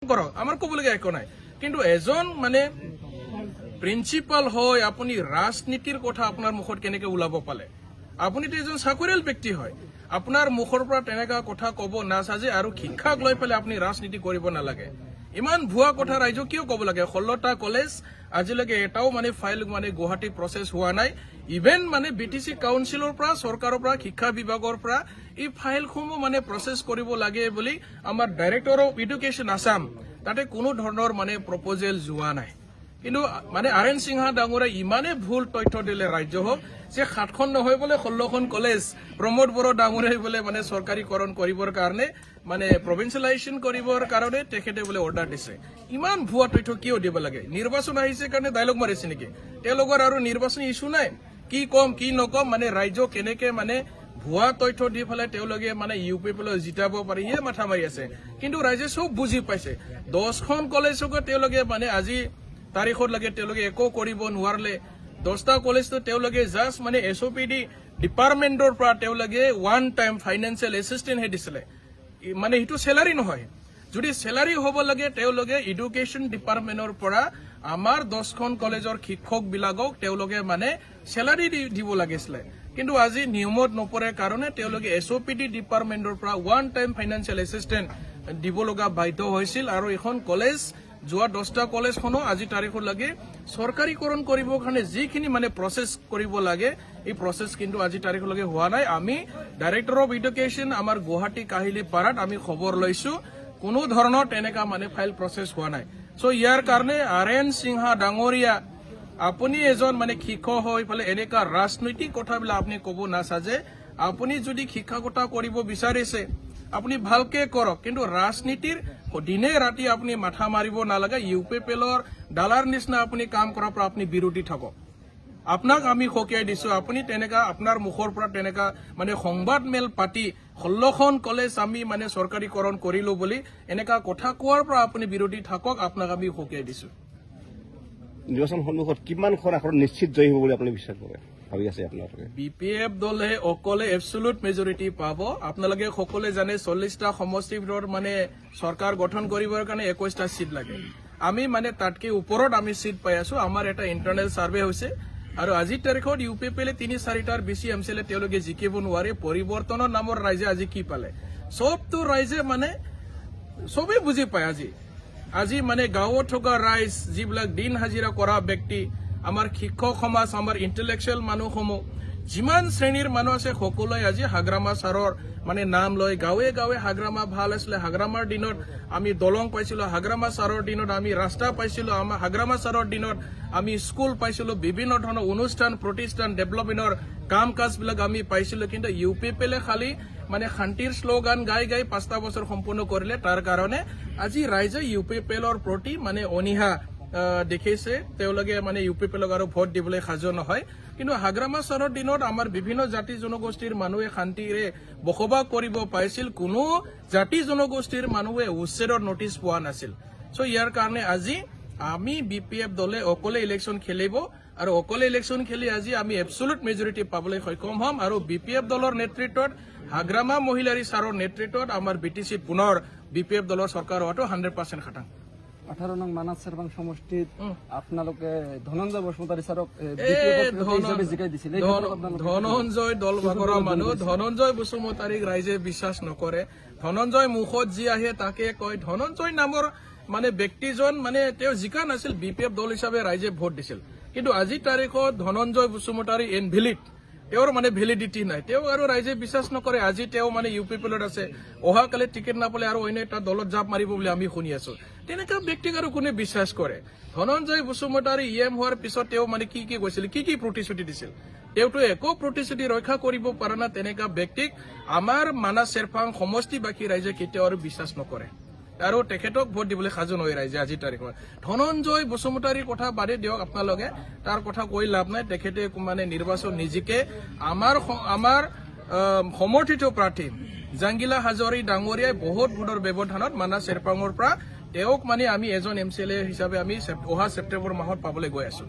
কৰক আমাৰ ক'বলগীয়া একো নাই কিন্তু এজন মানে প্ৰিন্সিপাল হয় আপুনি ৰাজনীতিৰ কথা আপোনাৰ মুখত কেনেকৈ ওলাব পালে আপুনিতো এজন চাকৰিয়াল ব্যক্তি হয় আপোনাৰ মুখৰ পৰা তেনেকা কথা ক'ব নাচাজে আৰু শিক্ষাক লৈ পেলাই আপুনি ৰাজনীতি কৰিব নালাগে ইমান ভুৱা কথা ৰাইজক কিয় ক'ব লাগে 16টা কলেজ আজিলৈকে এটাও মানে ফাইল মানে গুৱাহাটী প্ৰচেছ হোৱা নাই ইভেন মানে বিটিসি কাউন্সিলৰ পৰা চৰকাৰৰ পৰা শিক্ষা বিভাগৰ পৰা এই ফাইলসমূহ মানে প্ৰচেছ কৰিব লাগে বুলি আমাৰ ডাইৰেক্টৰ অফ এডুকেশ্যন আসাম তাতে কোনো ধৰণৰ মানে প্ৰপ'জেল যোৱা নাই কিন্তু মানে আৰএন সিংহা ডাঙৰে ইমানে ভুল তথ্য দিলে ৰাজ্যক যে 7খন নহয় বলে 16খন কলেজ প্ৰমোদ বড়ো ডাঙৰে বলে মানে চৰকাৰীকৰণ কৰিবৰ কাৰণে মানে প্ৰভিন্সিয়েলাইজেশ্যন কৰিবৰ কাৰণে তেখেতে বলে অৰ্ডাৰ দিছে ইমান ভুৱা তথ্য কিয় দিব লাগে নিৰ্বাচন আহিছে কাৰণে ডায়লগ মাৰিছে নেকি তেওঁলোকৰ আৰু নিৰ্বাচনী ইস্যু নাই কি কম কি নকম মানে ৰাজ্য কেনেকে মানে ভুৱা তথ্য দি ফেলে তেওঁলোকে মানে ইউপিপিলৈ জিতাব পাৰি ইয়ে মাথা মাৰি আছে কিন্তু ৰাইজে সব বুজি পাইছে 10খন কলেজক তেওঁলোকে মানে আজি তাৰিখত লাগে তেওঁলোকে একো কৰিব নোৱাৰলে 10টা কলেজটো তেওঁলোকে জাষ্ট মানে এছঅপিডি ডিপাৰ্টমেণ্টৰ পৰা তেওঁলোকে ওৱান টাইম ফাইনেন্সিয়েল এছিষ্টেণ্ট হে দিছিলে মানে সেইটো চেলাৰী নহয় যদি চেলাৰী হ'ব লাগে তেওঁলোকে এডুকেশ্যন ডিপাৰ্টমেণ্টৰ পৰা আমাৰ 10খন কলেজৰ শিক্ষক বিলাকক তেওঁলোকে মানে চেলাৰী দিব লাগিছিলে কিন্তু আজি নিয়মত নপৰে কাৰণে তেওঁলোকে এছঅপিডি ডিপাৰ্টমেণ্টৰ পৰা ওৱান টাইম ফাইনেন্সিয়েল এছিষ্টেণ্ট দিব লগা বাধ্য হৈছিল আৰু এখন কলেজ যোৱা 10টা কলেজখনো আজি তাৰিখত লাগে চৰকাৰীকৰণ কৰিবৰ কাৰণে যিখিনি মানে প্ৰচেছ কৰিব লাগে এই প্ৰচেছ কিন্তু আজি তাৰিখলৈকে হোৱা নাই আমি ডাইৰেক্টৰ অফ এডুকেশ্যন আমাৰ গুৱাহাটী কাহিলী পাৰাত আমি খবৰ লৈছো কোনো ধৰণৰ তেনেকা মানে ফাইল প্ৰচেছ হোৱা নাই সো ইয়াৰ কাৰণে আৰএন সিংহা ডাঙৰীয়া আপুনি এজন মানে শিক্ষক হৈ পেলে এনেকা ৰাজনৈতিক কথাবিলাক আপুনি ক'ব নাচাজে আপুনি যদি শিক্ষকতা কৰিব বিচাৰিছে আপুনি ভালকে কৰক কিন্তু ৰাজনীতিৰ দিনে ৰাতি আপুনি মাথা মাৰিব নালাগে ইউপিপিএলৰ ডালাৰ নিচিনা আপুনি কাম কৰাৰ পৰা আপুনি বিৰোধী থাকক আপোনাক আমি সকীয়াই দিছো আপুনি তেনেকা আপোনাৰ মুখৰ পৰা তেনেকা মানে সংবাদ মেল পাতি 16খন কলেজ আমি মানে চৰকাৰীকৰণ কৰিলো বুলি এনেকা কথা কোৱাৰ পৰা আপুনি বিৰোধী থাকক আপোনাক আমি সকীয়াই দিছো নিৰ্বাচন সন্মুখত কিমানখন আখৰ নিশ্চিত জয়ী হ'ব বুলি আপুনি বিশ্বাস কৰে ভাবি আছে আপোনালোকে বিপিএফ দলে অকলে এবসলিউট মেজৰিটি পাব আপোনালোকে সকলে জানে 40টা সমষ্টিৰ ভিতৰত মানে চৰকাৰ গঠন কৰিবৰ কাৰণে 21টা সিট লাগে আমি মানে তাতকে ওপৰত আমি সিট পাই আছো আমাৰ এটা ইন্টাৰনেল সাৰ্ভে হৈছে আৰু আজি তাৰিখত ইউপিপিএলে 3-4টাৰ বেছি এমচিএলে তেওঁলোকে জিকিব নোৱাৰে পৰিৱৰ্তনৰ নামৰ ৰাইজে আজি কি পালে সবটো ৰাইজে মানে সবে বুজি পায় আজি মানে গাঁৱত থকা ৰাইজ যিবিলাক দিন হাজিৰা কৰা ব্যক্তি আমাৰ শিক্ষক সমাজ আমাৰ ইন্টেলেকচুৱেল মানুহসমূহ যিমান শ্ৰেণীৰ মানুহ আছে সকলোৱে আজি হাগ্ৰামা ছাৰৰ মানে নাম লৈ গাঁৱে গাঁৱে হাগ্ৰামা ভাল আছিলে হাগ্ৰামাৰ দিনত আমি দলং পাইছিলো হাগ্ৰামা ছাৰৰ দিনত আমি ৰাস্তা পাইছিলো আমাৰ হাগ্ৰামা ছাৰৰ দিনত আমি স্কুল পাইছিলো বিভিন্ন ধৰণৰ অনুষ্ঠান প্ৰতিষ্ঠান ডেভেলপমেণ্টৰ কাম কাজবিলাক আমি পাইছিলো কিন্তু ইউপিপিএলে খালি মানে শান্তিৰ শ্লোগান গাই 5টা বছৰ সম্পূৰ্ণ কৰিলে তাৰ কাৰণে আজি ৰাইজে ইউপিপিএলৰ প্ৰতি মানে অনিহা দেখিছে তেওঁলোকে মানে ইউপিপিএলক আৰু ভোট দিবলৈ সাজু নহয় কিন্তু হাগ্ৰামা ছাৰৰ দিনত আমাৰ বিভিন্ন জাতি জনগোষ্ঠীৰ মানুহে শান্তিৰে বসবাস কৰিব পাইছিল কোনো জাতি জনগোষ্ঠীৰ মানুহে উচ্ছেদৰ নোটিছ পোৱা নাছিল সো ইয়াৰ কাৰণে আজি আমি বিপিএফ দলে অকলে ইলেকশ্যন খেলিব আৰু অকলে ইলেকশ্যন খেলি আজি আমি এবসলিউট মেজৰিটি পাবলৈ সক্ষম হ'ম আৰু বিপিএফ দলৰ নেতৃত্বত হাগ্ৰামা মহিলাৰী ছাৰৰ নেতৃত্বত আমাৰ বিটিসি পুনৰ বিপিএফ দলৰ চৰকাৰ হোৱাটো 100% খাটাং 18 নং মানাস চেৰবাং সমষ্টিত আপোনালোকে ধনঞ্জয় বসুমতাৰী ছাৰক জিকাই দিছিল ধনঞ্জয় দল ভাগৰৰ মানুহ ধনঞ্জয় বসুমতাৰীক ৰাইজে বিশ্বাস নকৰে ধনঞ্জয় মুখত যি আহে তাকে কয় ধনঞ্জয় নামৰ মানে ব্যক্তিজন মানে তেওঁ জিকা নাছিল বিপিএফ দল হিচাপে ৰাইজে ভোট দিছিল কিন্তু আজি তাৰিখত ধনঞ্জয় বসুমতাৰী ইনভেলিড তেওঁৰ মানে ভেলিডিটি নাই তেওঁ আৰু ৰাইজে বিশ্বাস নকৰে আজি তেওঁ মানে ইউপিপিএলত আছে অহাকালে টিকেট নাপালে আৰু অন্য এটা দলত জাপ মাৰিব বুলি আমি শুনি আছো তেনেকা ব্যক্তিক আৰু কোনে বিশ্বাস কৰে ধনঞ্জয় বসুমতাৰী ইএম হোৱাৰ পিছত তেওঁ মানে কি কৈছিল কি প্ৰতিশ্ৰুতি দিছিল তেওঁটো একো প্ৰতিশ্ৰুতি ৰক্ষা কৰিব পৰা না তেনেকা ব্যক্তিক আমাৰ মানাস চেৰপাং সমষ্টিবাসী ৰাইজে কেতিয়াও আৰু বিশ্বাস নকৰে আৰু তেখেতক ভোট দিবলৈ সাজু নহয় ৰাইজে আজি তাৰিখত ধনঞ্জয় বসুমতাৰীৰ কথা বাদে দিয়ক আপোনালোকে তাৰ কথা কৈ লাভ নাই তেখেতে মানে নিৰ্বাচন নিজিকে আমাৰ সমৰ্থিত প্ৰাৰ্থী জাংগিলা হাজৰী ডাঙৰীয়াই বহুত ভোটৰ ব্যৱধানত মানাস চেৰপাঙৰ পৰা তেওঁক মানে আমি এজন এমচিএলএ হিচাপে আমি অহা ছেপ্টেম্বৰ মাহত পাবলৈ গৈ আছো